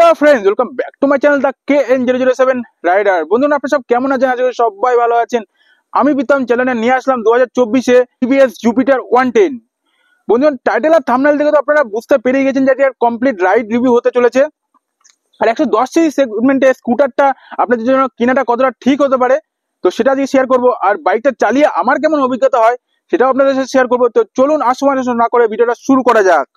Hello friends, welcome back to my channel the KN007 rider. বন্ধুরা, আপনারা সব কেমন আছেন? আজকে সবাই ভালো আছেন। আমি প্রীতম চ্যানেলে নিয়ে আসলাম 2024-এ টিভিএস জুপিটার 110। বন্ধুরা, টাইটেল আর থাম্বনেল দেখে তো আপনারা বুঝতে পেরে গেছেন যে এর কমপ্লিট রাইড রিভিউ হতে চলেছে। আর 110 সিসি সেগমেন্টে স্কুটারটা আপনাদের জন্য কেনাটা কতটা ঠিক হতে পারে, তো সেটা আজকে শেয়ার করবো। আর বাইকটা চালিয়ে আমার কেমন অভিজ্ঞতা হয় সেটাও আপনাদের সাথে শেয়ার করবো। তো চলুন আর সময় নষ্ট না করে ভিডিওটা শুরু করা যাক।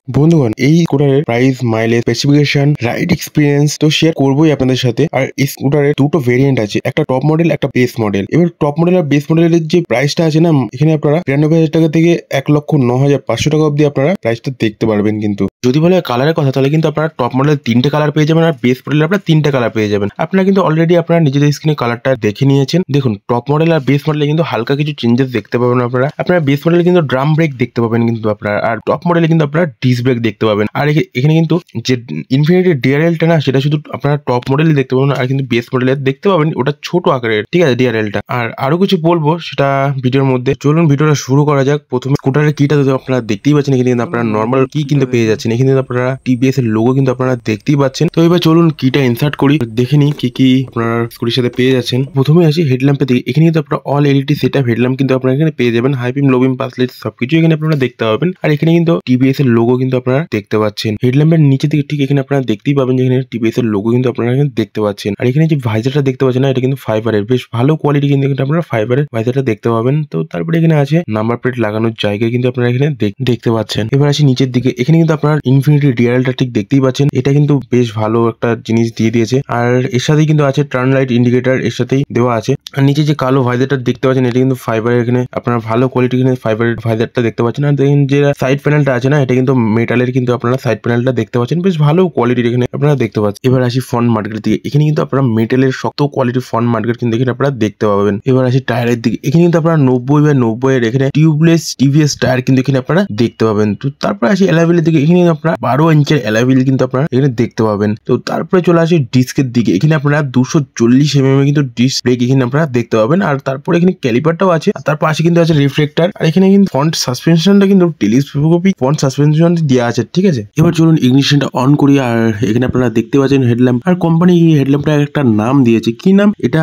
বন্ধুগণ, এই স্কুটারের price, mileage, specification, ride experience তো শেয়ার করবোই আপনাদের সাথে। আর এই স্কুটারের দুটো ভেরিয়েন্ট আছে, একটা টপ মডেল, একটা বেস মডেল। এবার টপ মডেল আর বেস মডেলের যে প্রাইসটা আছে না, এখানে আপনারা 93,000 টাকা থেকে 1,09,500 টাকা অব্দি আপনারা প্রাইসটা দেখতে পারবেন। কিন্তু যদি বলে কালারের কথা, তাহলে কিন্তু আপনারা টপ মডেলের 3টে কালার পেয়ে যাবেন, আর বেস মডেল আপনারা 3টে কালার পেয়ে যাবেন। আপনারা কিন্তু অলরেডি আপনারা নিজেদের স্ক্রিনে কালারটা দেখে নিয়েছেন। দেখুন, টপ মডেল আর বেস মডেলে কিন্তু হালকা কিছু চেঞ্জেস দেখতে পাবেন আপনারা বেস মডেলে কিন্তু ড্রাম ব্রেক দেখতে পাবেন কিন্তু আপনারা, আর টপ মডেলে কিন্তু আপনারা ডিস্ক ব্রেক দেখতে পাবেন। আর এখানে কিন্তু যে ইনফিনিটি ডিআরএলটা না, সেটা শুধু আপনারা টপ মডেলে দেখতে পাবেন, আর কিন্তু বেস মডেলে দেখতে পাবেন ওটা ছোট আকারের, ঠিক আছে, ডিআরএলটা। আর আরো কিছু বলবো সেটা ভিডিওর মধ্যে। চলুন ভিডিওটা শুরু করা যাক। প্রথমে স্কুটারের কিটা তো আপনারা দেখতেই পাচ্ছেন, এখানে কিন্তু আপনারা নর্মাল কি কিন্তু পেয়ে যাচ্ছেন। এখানে কিন্তু আপনারা টিভিএস এর লোগো কিন্তু আপনারা দেখতেই পাচ্ছেন। তো এবার চলুন কিটা ইনসার্ট করি, দেখে নিই কি কি আপনারা স্কুটির সাথে পেয়ে যাচ্ছেন। প্রথমে আসি হেডল্যাম্পের দিকে। এখানে কিন্তু আপনারা অল এলইডি সেটআপ হেডল্যাম্প কিন্তু আপনারা এখানে পেয়ে যাবেন। হাই বিম, লো বিম, পাস লাইট সবকিছু এখানে আপনারা দেখতে পাবেন। আর এখানে কিন্তু টিভিএস এর লোগো কিন্তু আপনারা দেখতে পাচ্ছেন। হেডল্যাম্পের নিচে দিকে ঠিক এখানে আপনারা দেখতেই পাবেন যে এখানে টিভিএস এর লোগো কিন্তু আপনারা এখানে দেখতে পাচ্ছেন। আর এখানে যে ভাইজারটা দেখতে পাচ্ছেন না, এটা কিন্তু ফাইবারের, বেশ ভালো কোয়ালিটি কিন্তু আপনারা ফাইবারের ভাইজারটা দেখতে পাবেন। তো তারপরে এখানে আছে নাম্বার প্লেট লাগানোর জায়গা কিন্তু আপনারা এখানে দেখতে পাচ্ছেন। এবার আসি নিচের দিকে। এখানে কিন্তু আপনারা ইনফিনিটি ডিআরএলটা ঠিক দেখতেই পাচ্ছেন। এটা কিন্তু বেশ ভালো একটা জিনিস দিয়ে দিয়েছে। আর এর সাথেই কিন্তু আছে টার্ন লাইট ইন্ডিকেটর, এর সাথেই দেওয়া আছে। আর নিচে যে কালো ভাইজারটা দেখতে পাচ্ছেন, এটা কিন্তু ফাইবারের, এখানে আপনারা ভালো কোয়ালিটি এখানে ফাইবারের ভাইজারটা দেখতে পাচ্ছেন। আর দেখেন যে সাইড প্যানেলটা আছে না, এটা কিন্তু মেটালের কিন্তু আপনারা সাইড প্যানেলটা দেখতে পাচ্ছেন, বেশ ভালো কোয়ালিটির এখানে আপনারা দেখতে পাচ্ছেন। এবার আসি ফ্রন্ট মার্কেটের দিকে। এখানে কিন্তু আপনারা মেটালের শক্ত কোয়ালিটির ফ্রন্ট মার্কেট কিন্তু এখানে আপনারা দেখতে পাবেন। এবার আসি টায়ারের দিকে। এখানে কিন্তু আপনারা 90/90 এর এখানে টিউবলেস টিভিএস টায়ার কিন্তু এখানে আপনারা দেখতে পাবেন। তো তারপরে আসি অ্যালয় দিকে। এখানে আপনারা 12 ইঞ্চের অ্যালয় কিন্তু আপনারা এখানে দেখতে পাবেন। তো তারপরে চলে আসি ডিস্কের দিকে। এখানে আপনারা 240 mm কিন্তু ডিস্ক ব্রেক এখানে আপনারা দেখতে পাবেন। আর তারপরে এখানে ক্যালিপারটাও আছে। আর তার পাশে কিন্তু আছে রিফ্লেক্টর। আর এখানে কিন্তু ফ্রন্ট সাসপেনশনটা কিন্তু টেলিস্কোপিক ফ্রন্ট সাসপেনশন দেওয়া আছে, ঠিক আছে। এবার চলুন ইগনিশনটা অন করি। আর এখানে আপনারা দেখতে পাচ্ছেন হেডল্যাম্প। আর কোম্পানি হেডল্যাম্পটা একটা নাম দিয়েছে। কি নাম? এটা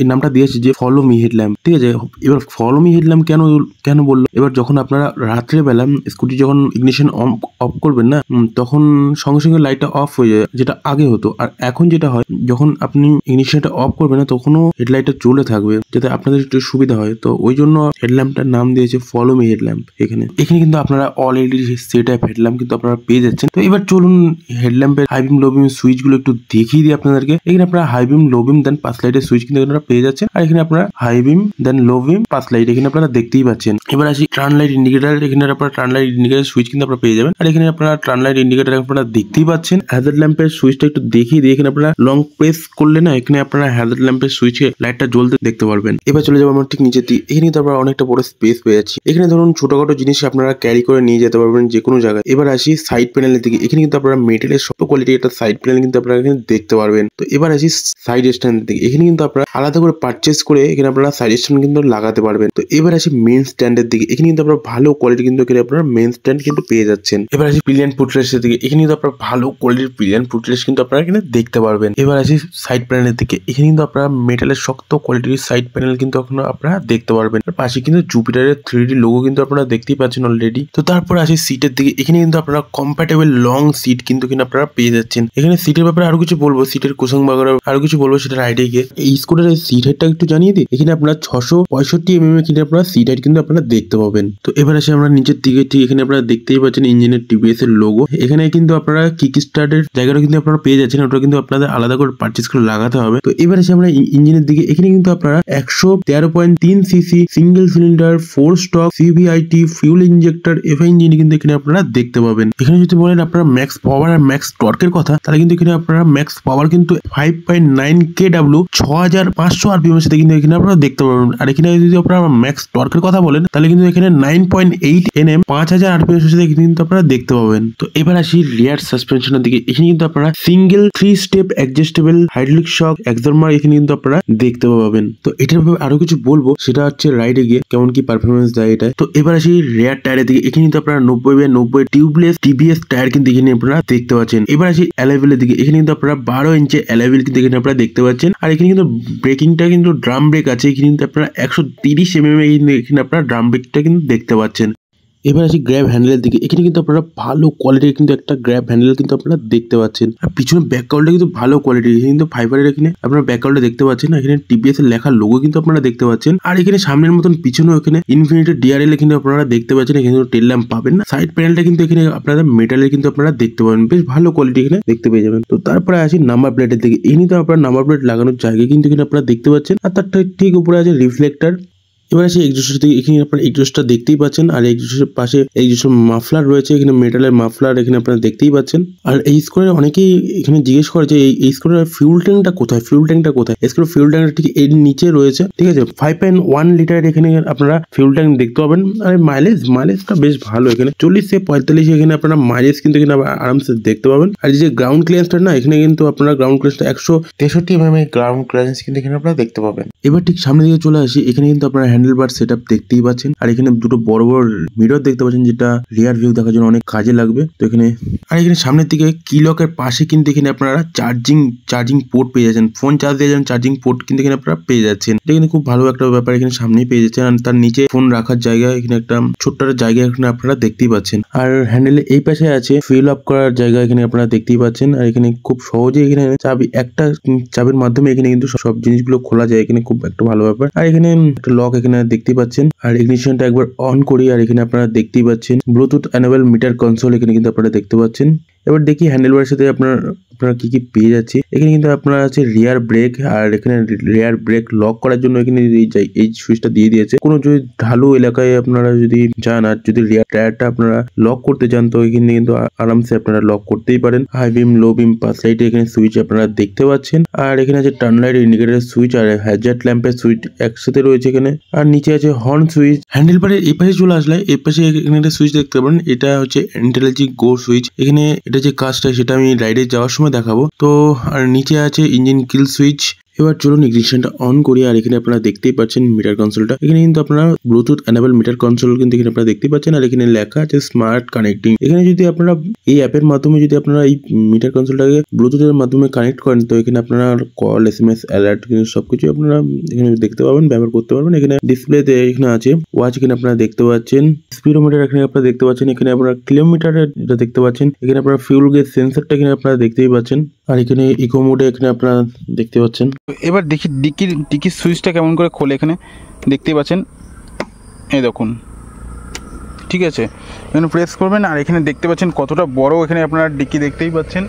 এই নামটা দিয়েছে যে ফলো মি হেডল্যাম্প, ঠিক আছে। এবার ফলো মি হেডল্যাম্প কেন বললো? এবার যখন আপনারা রাত্রে বেলা স্কুটি যখন ইগনিশন অফ করবেন না, তখন সঙ্গে সঙ্গে লাইটটা অফ হয়ে যায়, যেটা আগে হতো। আর এখন যেটা হয়, যখন আপনি ইগনিশনটা অফ করবেন না, তখনও হেডলাইটটা চলে থাকবে, যাতে আপনাদের একটু সুবিধা হয়। তো ওই জন্য হেডল্যাম্পটার নাম দিয়েছে ফলো মি হেডল্যাম্প। এখানে কিন্তু আপনারা all LED set up headlamp কিন্তু আপনারা পেয়ে যাচ্ছেন। তো এবার চলুন হেডল্যাম্পের হাই বিম, লো বিম সুইচ গুলো একটু দেখিয়ে দিই আপনাদেরকে। এখানে আপনারা হাই বিম, লো বিম, দেন পাস লাইটের সুইচ কিন্তু আপনারা পেয়ে যাচ্ছেন। আর এখানে আপনারা হাই বিম, দেন লো বিম, পাস লাইট এখানে আপনারা দেখতেই পাচ্ছেন। এবার আসি টার্ন লাইট ইন্ডিকেটর। এখানে আপনারা টার্ন লাইট ইন্ডিকেটর সুইচ কিন্তু আপনারা পেয়ে যাবেন। আর এখানে আপনারা টার্ন লাইট ইন্ডিকেটর আপনারা দেখতেই পাচ্ছেন। হ্যাজার্ড ল্যাম্পের সুইচটা একটু দেখিয়ে দিই। এখানে আপনারা লং প্রেস করলে না, এখানে আপনারা হ্যাজার্ড ল্যাম্পের সুইচে লাইটটা জ্বলতে দেখতে পারবেন। এবার চলে যাবো আমরা ঠিক নিচের দিকে। এখানে কিন্তু আপনারা অনেকটা বড় স্পেস পেয়ে যাচ্ছি। এখানে ধরুন ছোটখাটো জিনিস আপনারা ক্যারি করে নিয়ে যেতে পারবেন যে কোনো জায়গায়। এবার আসি সাইড প্যানেলের দিকে। এখানে কিন্তু আপনারা মেটালের শক্ত কোয়ালিটির একটা সাইড প্যানেল কিন্তু আপনারা এখানে দেখতে পারবেন। তো এবার আসি সাইড স্ট্যান্ডের দিকে। এখানে কিন্তু আপনারা আলাদা করে পারচেস করে এখানে আপনারা সাইড স্ট্যান্ড কিন্তু লাগাতে পারবেন। তো এবার আসি মেন স্ট্যান্ডের দিকে। এখানে কিন্তু আপনারা ভালো কোয়ালিটি কিন্তু এখানে আপনারা মেন স্ট্যান্ড কিন্তু পেয়ে যাচ্ছেন। এবার আসি পিলিয়ন ফুটরেস্টের দিকে। এখানে কিন্তু আপনারা ভালো কোয়ালিটির পিলিয়ন ফুটরেস্ট কিন্তু আপনারা এখানে দেখতে পারবেন। এবার আসি সাইড প্যানেলের দিকে। এখানে কিন্তু আপনারা মেটালের শক্ত কোয়ালিটির সাইড প্যানেল কিন্তু আপনারা দেখতে পারবেন। পাশে কিন্তু জুপিটারের 3D লোগো কিন্তু আপনারা দেখতেই পাচ্ছেন অলরেডি। তো তারপর আসি সিটের দিকে। এখানে কিন্তু আপনারা কম্প্যাটেবল লং সিট কিন্তু আপনারা পেয়ে যাচ্ছেন। এখানে সিটের ব্যাপারে আরো কিছু বলবো, সিটের কুশন বাগার আরো কিছু বলবো, সেটা রাইডে গিয়ে। এই স্কুটারের সিট হাইটটা একটু জানিয়ে দিই। এখানে আপনারা 665 mm কিন্তু আপনারা সিট হাইট কিন্তু আপনারা দেখতে পাবেন। তো এবার আসি আমরা নিচের দিকে। ঠিক এখানে আপনারা দেখতেই পাচ্ছেন ইঞ্জিনের টিভিএস এর লোগো। এখানে কিন্তু আপনারা কিক স্টার্টের জায়গাটা কিন্তু আপনারা পেয়ে যাচ্ছেন। ওটা কিন্তু আপনাদের আলাদা করে পারচেস করে লাগাতে হবে। তো এবার আসি আমরা ইঞ্জিনের দিকে। এখানে কিন্তু আপনারা 113.3 CC single cylinder 4 stock CVIT fuel injector FI engine কিন্তু এখানে আপনারা দেখতে পাবেন। এখানে যদি বলেন আপনারা ম্যাক্স পাওয়ার আর ম্যাক্স টর্কের কথা, তাহলে কিন্তু এখানে আপনারা ম্যাক্স পাওয়ার কিন্তু 5.9 kW 6500 RPM এর সাথে কিন্তু এখানে আপনারা দেখতে পাবেন। আর এখানে যদি আপনারা ম্যাক্স টর্কের কথা বলেন, তাহলে কিন্তু এখানে 9.8 Nm 5000 RPM এর সাথে কিন্তু আপনারা দেখতে পাবেন। পাবেন। তো এবার আসি রিয়ার সাসপেনশনের দিকে। এখানে কিন্তু আপনারা সিঙ্গেল 3 স্টেপ অ্যাডজাস্টেবল হাইড্রোলিক শক এক্সারমার এখানে কিন্তু আপনারা দেখতে পাবেন। তো এটার ব্যাপারে আরো কিছু বলবো, সেটা হচ্ছে রাইডে গিয়ে কেমন কি পারফরমেন্স দেয় এটা। তো এবার আসি রিয়ার টায়ারের দিকে। এখানে কিন্তু আপনারা 90/90 টিউবলেস টিবিএস টায়ার কিন্তু এখানে আপনারা দেখতে পাচ্ছেন। এবার আসি অ্যালাইভেলের দিকে। এখানে কিন্তু আপনারা 12 ইঞ্চি অ্যালাইভেল কিন্তু এখানে আপনারা দেখতে পাচ্ছেন। আর এখানে কিন্তু ব্রেকিংটা কিন্তু ড্রাম ব্রেক আছে। এখানে কিন্তু আপনারা 130 mm এখানে আপনারা ড্রাম ব্রেকটা কিন্তু দেখতে পাচ্ছেন। এবার আসি গ্র্যাব হ্যান্ডেলের দিকে। এখানে কিন্তু আপনারা ভালো কোয়ালিটির কিন্তু একটা গ্র্যাব হ্যান্ডেল কিন্তু আপনারা দেখতে পাচ্ছেন। আর পিছনে ব্যাক কাউলটা কিন্তু ভালো কোয়ালিটির, কিন্তু ফাইবারের এখানে আপনারা ব্যাক কাউলটা দেখতে পাচ্ছেন। এখানে টিপিএস এর লেখা লোগো কিন্তু আপনারা দেখতে পাচ্ছেন। আর এখানে সামনের মতন পিছনেও এখানে ইনফিনিটি ডিআরএল কিন্তু আপনারা দেখতে পাচ্ছেন। এখানে টেল ল্যাম্প পাবেন না। সাইড প্যানেলটা কিন্তু এখানে আপনারা মেটালের কিন্তু আপনারা দেখতে পাবেন, বেশ ভালো কোয়ালিটি এখানে দেখতে পেয়ে যাবেন। তো তারপরে আসি নাম্বার প্লেটের দিকে। এখানে তো আপনারা নাম্বার প্লেট লাগানোর জায়গা কিন্তু এখানে আপনারা দেখতে পাচ্ছেন। আর তার ঠিক উপরে আছে রিফ্লেক্টর। এবার আসি এক্সজস্টের দিকে। এখানে আপনারা এক্সজস্টটা দেখতেই পাচ্ছেন। আর এক্সজস্টের পাশে এক্সজস্ট মাফলার রয়েছে, এখানে মেটালের মাফলার এখানে আপনারা দেখতেই পাচ্ছেন। আর এই স্কোরের অনেকেই এখানে জিজ্ঞেস করে যে এই স্কোরের ফিউল ট্যাঙ্কটা কোথায়, ফিউল ট্যাঙ্কটা কোথায়। স্কোরের ফিউল ট্যাঙ্কটা ঠিক এর নিচে রয়েছে, ঠিক আছে। 5.1 লিটার এখানে আপনারা ফিউল ট্যাঙ্ক দেখতে পাবেন। আর মাইলেজটা বেশ ভালো, এখানে 40 থেকে 45 এখানে আপনারা মাইলেজ কিন্তু এখানে আরামসে দেখতে পাবেন। আর যে গ্রাউন্ড ক্লিয়ারেন্সটা না, এখানে কিন্তু আপনারা গ্রাউন্ড ক্লিয়ারেন্সটা 163 mm গ্রাউন্ড ক্লিয়ারেন্স কিন্তু এখানে আপনারা দেখতে পাবেন। এবার ঠিক সামনে দিকে চলে আসি। এখানে কিন্তু আপনারা হ্যান্ডেল বার সেটআপ দেখতেই পাচ্ছেন। আর এখানে দুটো বড় বড় মিরর দেখতে পাচ্ছেন, যেটা রিয়ার ভিউ দেখার জন্য অনেক কাজে লাগবে। তো এখানে সামনের দিকে কি লকের পাশে কিন্তু এখানে আপনারা চার্জিং পোর্ট পেয়ে যাচ্ছেন। ফোন চার্জ দিয়ে যান, চার্জিং পোর্ট কিন্তু এখানে আপনারা পেয়ে যাচ্ছেন। এটা কিন্তু খুব ভালো একটা ব্যাপার, এখানে সামনেই পেয়ে যাচ্ছেন। আর তার নিচে ফোন রাখার জায়গা, এখানে একটা ছোট্ট জায়গা এখানে আপনারা দেখতেই পাচ্ছেন। আর হ্যান্ডেলের এই পাশে আছে ফিল আপ করার জায়গা, এখানে আপনারা দেখতেই পাচ্ছেন। আর এখানে খুব সহজে এখানে একটা চাবির মাধ্যমে এখানে কিন্তু সব জিনিসগুলো খোলা যায়, এখানে খুব একটা ভালো ব্যাপার। আর এখানে একটা লক এখানে দেখতেই পাচ্ছেন। আর ইগনিশনটা একবার অন করি। আর এখানে আপনারা দেখতেই পাচ্ছেন ব্লুটুথ এনেবল মিটার কনসোল এখানে কিন্তু আপনারা দেখতে পাচ্ছেন। এবার দেখি হ্যান্ডেলবারের সাথে আপনারা কি কি পেয়ে যাচ্ছে। এখানে কিন্তু আপনার আছে রিয়ার ব্রেক। আর এখানে রিয়ার ব্রেক লক করার জন্য এখানে এই সুইচটা দিয়ে দিয়েছে। কোনো যদি ঢালু এলাকায় আপনারা যদি যান আর যদি রিয়ার টায়ারটা আপনারা লক করতে চান, তো এখানে কিন্তু আরামসে আপনারা লক করতেই পারেন। হাই বিম, লো বিম, পাস লাইটে এখানে সুইচ আপনারা দেখতে পাচ্ছেন। আর এখানে আছে টার্ন লাইট ইন্ডিকেটরের সুইচ আর হ্যাজার্ড ল্যাম্পের সুইচ একসাথে রয়েছে এখানে। আর নিচে আছে হর্ন সুইচ। হ্যান্ডেল বারের এই পাশে চলে আসলে এই পাশে এখানে একটা সুইচ দেখতে পাবেন, এটা হচ্ছে ইন্টেলিজি গো সুইচ। এখানে এটা যে কাজটা সেটা আমি রাইডে যাওয়ার সময় দেখাবো। তো আর নিচে আছে ইঞ্জিন কিল সুইচ। এবার চলুন ইগনিশনটা অন করি। আর এখানে আপনারা দেখতেই পাচ্ছেন মিটার কনসোলটা। এখানে কিন্তু আপনারা ব্লুটুথ এনেবল মিটার কনসোল কিন্তু এখানে আপনারা দেখতেই পাচ্ছেন। আর এখানে লেখা আছে স্মার্ট কানেক্টিং। এখানে যদি আপনারা এই অ্যাপের মাধ্যমে যদি আপনারা এই মিটার কনসোলটাকে ব্লুটুথের মাধ্যমে কানেক্ট করেন, তো এখানে আপনারা কল, SMS, অ্যালার্ট কিন্তু সবকিছু আপনারা এখানে দেখতে পাবেন, ব্যবহার করতে পারবেন। এখানে ডিসপ্লেতে এখানে আছে ওয়াচ, এখানে আপনারা দেখতে পাচ্ছেন স্পিডোমিটার, এখানে আপনারা দেখতে পাচ্ছেন। এখানে আপনারা কিলোমিটার এটা দেখতে পাচ্ছেন। এখানে আপনারা ফিউল গেজ সেন্সরটা এখানে আপনারা দেখতেই পাচ্ছেন। আর এখানে ইকো মোডে এখানে আপনারা দেখতে পাচ্ছেন। এবার দেখি ডিকির সুইচটা কেমন করে খোলে। এখানে দেখতেই পাচ্ছেন, এই দেখুন, ঠিক আছে। এখানে প্রেস করবেন আর এখানে দেখতে পাচ্ছেন কতটা বড় এখানে আপনারা ডিকি দেখতেই পাচ্ছেন।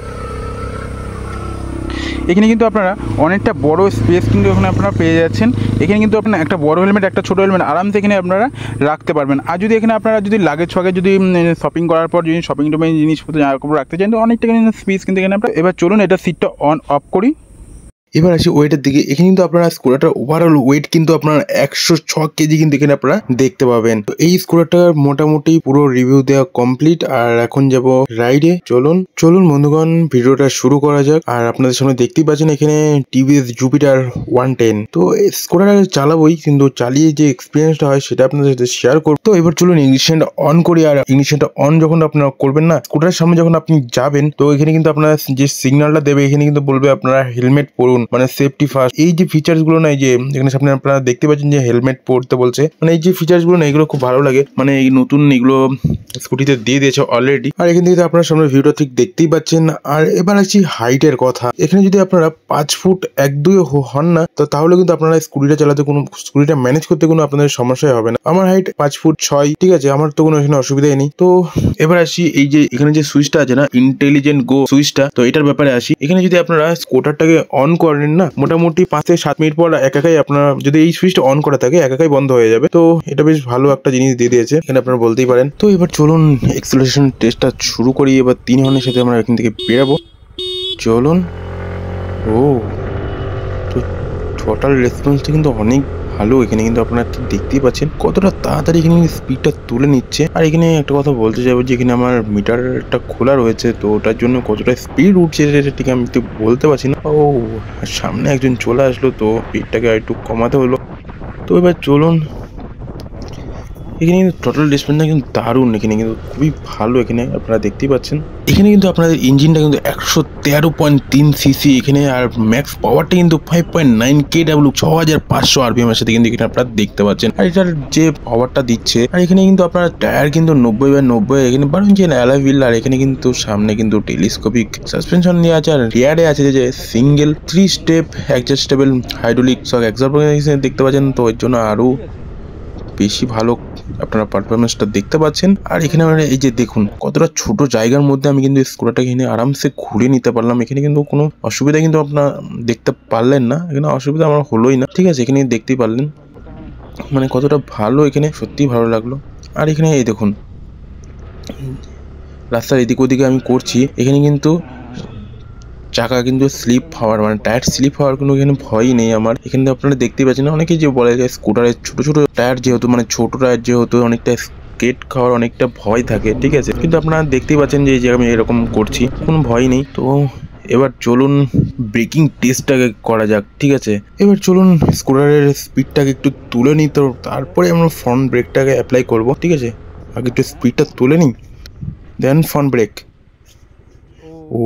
এখানে কিন্তু আপনারা অনেকটা বড় স্পেস কিন্তু এখানে আপনারা পেয়ে যাচ্ছেন। এখানে কিন্তু আপনার একটা বড় হেলমেট, একটা ছোটো হেলমেট আরামসে এখানে আপনারা রাখতে পারবেন। আর যদি এখানে আপনারা যদি লাগেজ যদি শপিং করার পর যদি শপিং টোপিং জিনিসপত্র জামা কাপড় রাখতে চান, তো অনেকটা এখানে স্পেস কিন্তু এখানে আপনারা। এবার চলুন এটা সিটটা অন অফ করি। এবার আসি ওয়েটের দিকে। এখানে কিন্তু আপনারা স্কুটারটার ওভারঅল ওয়েট কিন্তু আপনারা 106 কেজি কিন্তু এখানে আপনারা দেখতে পাবেন। তো এই স্কুটারটার মোটামুটি পুরো রিভিউ দেওয়া কমপ্লিট। আর এখন যাব রাইডে। চলুন বন্ধুগণ, ভিডিওটা শুরু করা যাক। আর আপনাদের সামনে দেখতেই পাচ্ছেন এখানে টিভিএস জুপিটার 110। তো এই স্কুটারটা চালাবোই, কিন্তু চালিয়ে যে এক্সপিরিয়েন্সটা হয় সেটা আপনাদের সাথে শেয়ার করবো। তো এবার চলুন ইগনিশনটা অন করি। আর ইগনিশনটা অন যখন আপনারা করবেন না, স্কুটারের সামনে যখন আপনি যাবেন, তো এখানে কিন্তু আপনারা যে সিগন্যালটা দেবে, এখানে কিন্তু বলবে আপনারা হেলমেট পরুন, মানে সেফটি ফার্স্ট। এই যে ফিচার্স গুলো নাই, যে এখানে সামনে আপনারা দেখতে পাচ্ছেন যে হেলমেট পরতে বলছে, মানে এই যে ফিচার্স গুলো না, এগুলো খুব ভালো লাগে। মানে এই নতুন এগুলো স্কুটিতে দিয়ে দিয়েছে অলরেডি। আর এখান থেকে আপনারা সামনে ভিডিওটা ঠিক দেখতেই পাচ্ছেন। আর এবার আসছি হাইটের কথা। এখানে যদি আপনারা 5 ফুট 1-2 হন না, তো তাহলে কিন্তু আপনারা স্কুটিটা ম্যানেজ করতে কোনো আপনাদের সমস্যাই হবে না। আমার হাইট 5 ফুট 6, ঠিক আছে, আমার তো কোনো এখানে অসুবিধাই নেই। তো এবার আসি এই যে এখানে যে সুইচটা আছে না, ইন্টেলিজেন্ট গো সুইচটা, তো এটার ব্যাপারে আসি। এখানে যদি আপনারা স্কুটারটাকে অন করেন না, মোটামুটি 5 থেকে 7 মিনিট পর একাই আপনারা যদি এই সুইচটা অন করা থাকে, একাই বন্ধ হয়ে যাবে। তো এটা বেশ ভালো একটা জিনিস দিয়ে দিয়েছে, এখানে আপনারা বলতেই পারেন। তো এবার চলুন এক্সেলারেশন টেস্টটা শুরু করি। এবার 3 হর্নের সাথে আমরা এখান থেকে বেরাবো। চলুন। তো টোটাল রেসপন্সটা কিন্তু অনেক ভালো। এখানে কিন্তু আপনারা ঠিক দেখতেই পাচ্ছেন কতটা তাড়াতাড়ি এখানে স্পিডটা তুলে নিচ্ছে। আর এখানে একটা কথা বলতে যাবো যে এখানে আমার মিটারটা খোলা রয়েছে, তো ওটার জন্য কতটা স্পিড উঠছে সেটা ঠিক আমি তো বলতে পারছি না। ও সামনে একজন চলে আসলো, তো স্পিডটাকে একটু কমাতে হলো। তো এবার চলুন, এখানে কিন্তু টোটাল ডিসপ্লেটা কিন্তু দারুণ, এখানে কিন্তু খুবই ভালো। এখানে আপনারা দেখতেই পাচ্ছেন এখানে কিন্তু আপনাদের ইঞ্জিনটা কিন্তু 113.3 সিসি এখানে, আর ম্যাক্স পাওয়ারটা কিন্তু 5.9 KW 6500 RPM এর সাথে কিন্তু এখানে আপনারা দেখতে পাচ্ছেন। আর এটার যে পাওয়ারটা দিচ্ছে, আর এখানে কিন্তু আপনার টায়ার কিন্তু 90/90 এখানে 12 ইঞ্চি অ্যালয় হুইল। আর এখানে কিন্তু সামনে কিন্তু টেলিস্কোপিক সাসপেনশন দেওয়া আছে, আর রিয়ারে আছে যে single 3 step adjustable hydraulic shock absorber দেখতে পাচ্ছেন। তো এর জন্য আরো বেশি ভালো আপনারা পারফরমেন্সটা দেখতে পাচ্ছেন। আর এখানে এই যে দেখুন কতটা ছোট জায়গার মধ্যে আমি কিন্তু স্কুটারটা এখানে আরামসে ঘুরে নিতে পারলাম। এখানে কিন্তু কোনো অসুবিধা কিন্তু আপনারা দেখতে পারলেন না, এখানে অসুবিধা আমার হলোই না, ঠিক আছে। এখানে দেখতেই পারলেন মানে কতটা ভালো, এখানে সত্যিই ভালো লাগলো। আর এখানে এই দেখুন রাস্তার এদিক ওদিকে আমি করছি, এখানে কিন্তু চাকা কিন্তু স্লিপ হওয়ার মানে টায়ার স্লিপ হওয়ার কোনো এখানে ভয়ই নেই আমার। এখানে আপনারা দেখতেই পাচ্ছেন অনেকেই যে বলে যে স্কুটারের ছোট ছোট টায়ার যেহেতু মানে ছোট টায়ার যেহেতু অনেকটা স্কেট খাওয়ার অনেকটা ভয় থাকে, ঠিক আছে। কিন্তু আপনারা দেখতেই পাচ্ছেন যে এই যে আমি এরকম করছি, কোনো ভয় নেই। তো এবার চলুন ব্রেকিং টেস্টটাকে করা যাক, ঠিক আছে। এবার চলুন স্কুটারের স্পিডটাকে একটু তুলে নিই, তো তারপরে আমরা ফ্রন্ট ব্রেকটাকে অ্যাপ্লাই করব, ঠিক আছে। আগে একটু স্পিডটা তুলে নিই, দেন ফ্রন্ট ব্রেক। ও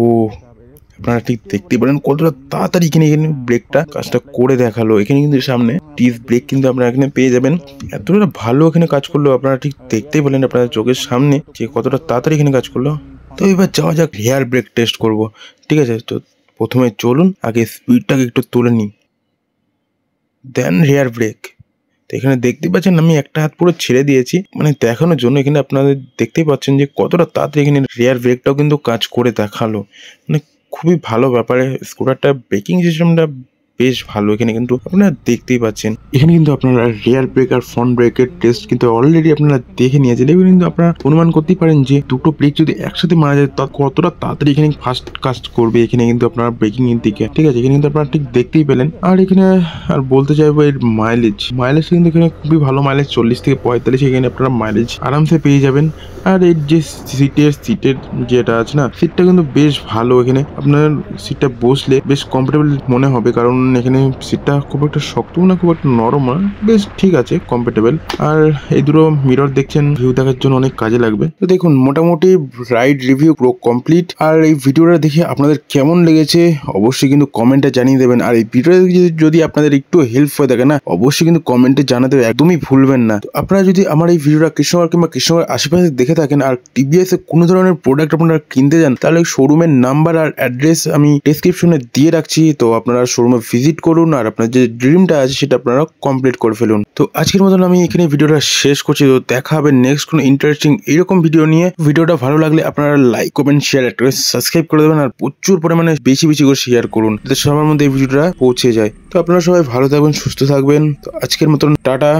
আপনারা ঠিক দেখতে পারেন কতটা তাড়াতাড়ি এখানে ব্রেকটা কাজটা করে দেখালো। এখানে কিন্তু সামনে টিস ব্রেক কিন্তু আপনারা এখানে পেয়ে যাবেন। এতটা ভালো এখানে কাজ করলো, আপনারা ঠিক দেখতেই পেলেন আপনাদের চোখের সামনে যে কতটা তাড়াতাড়ি এখানে কাজ করলো। তো এবার যাওয়া যাক রিয়ার ব্রেক টেস্ট করব, ঠিক আছে। তো প্রথমে চলুন আগে স্পিডটাকে একটু তুলে নিই, দেন রিয়ার ব্রেক। তো এখানে দেখতেই পাচ্ছেন আমি একটা হাত পুরো ছেড়ে দিয়েছি মানে দেখানোর জন্য। এখানে আপনাদের দেখতেই পাচ্ছেন যে কতটা তাড়াতাড়ি এখানে রিয়ার ব্রেকটাও কিন্তু কাজ করে দেখালো, মানে খুবই ভালো ব্যাপারে। স্কুটারটা ব্রেকিং সিস্টেমটা বেশ ভালো, এখানে কিন্তু আপনারা দেখতেই পাচ্ছেন। এখানে কিন্তু আপনারা রিয়ার ব্রেক আর ফ্রন্ট ব্রেকের টেস্ট কিন্তু অলরেডি আপনারা দেখে নিয়েছেন। এবার কিন্তু আপনারা অনুমান করতেই পারেন যে দুটো ব্রেক যদি একসাথে মারা যায় তা কতটা তাড়াতাড়ি এখানে ফাস্ট কাজ করবে এখানে কিন্তু আপনারা ব্রেকিং এর দিকে, ঠিক আছে। এখানে কিন্তু আপনারা ঠিক দেখতেই পেলেন। আর এখানে আর বলতে চাইবো এর মাইলেজ কিন্তু এখানে খুবই ভালো মাইলেজ, 40 থেকে 45 এখানে আপনারা মাইলেজ আরামসে পেয়ে যাবেন। আর এর যে সিটের যেটা আছে না, সিটটা কিন্তু বেশ ভালো। এখানে আপনার সিটটা বসলে বেশ কমফোর্টেবল মনে হবে, কারণ এখানে সিটটা খুব একটা শক্ত না খুব একটা নরম না, বেশ ঠিক আছে কমফোর্টেবল। আর এই দুটো মিরর দেখছেন ভিউ দেখার জন্য অনেক কাজে লাগবে। তো দেখুন মোটামুটি রাইড রিভিউ পুরো কমপ্লিট। আর এই ভিডিওটা দেখে আপনাদের কেমন লেগেছে অবশ্যই কিন্তু কমেন্টে জানিয়ে দেবেন। আর এই ভিডিওটা যদি আপনাদের একটু হেল্প হয়ে থাকে না, অবশ্যই কিন্তু কমেন্টে জানাতে একদমই ভুলবেন না। তো আপনারা যদি আমার এই ভিডিওটা কৃষ্ণনগর কিংবা কৃষ্ণনগর আশেপাশে দেখে থাকেন আর টিভিএস এর কোনো ধরনের প্রোডাক্ট আপনারা কিনতে যান, তাহলে শোরুমের নাম্বার আর অ্যাড্রেস আমি ডেসক্রিপশনে দিয়ে রাখছি। তো আপনারা শোরুমে ভিজিট করুন আর আপনার যে ড্রিমটা আছে সেটা আপনারা কমপ্লিট করে ফেলুন। তো আজকের মতন আমি এখানে ভিডিওটা শেষ করছি। তো দেখা হবে নেক্সট কোনো ইন্টারেস্টিং এরকম ভিডিও নিয়ে। ভিডিওটা ভালো লাগলে আপনারা লাইক কমেন্ট শেয়ার একটা সাবস্ক্রাইব করে দেবেন, আর প্রচুর পরিমাণে বেশি বেশি করে শেয়ার করুন যাতে সবার মধ্যে এই ভিডিওটা পৌঁছে যায়। তো আপনারা সবাই ভালো থাকবেন, সুস্থ থাকবেন। তো আজকের মতন টাটা।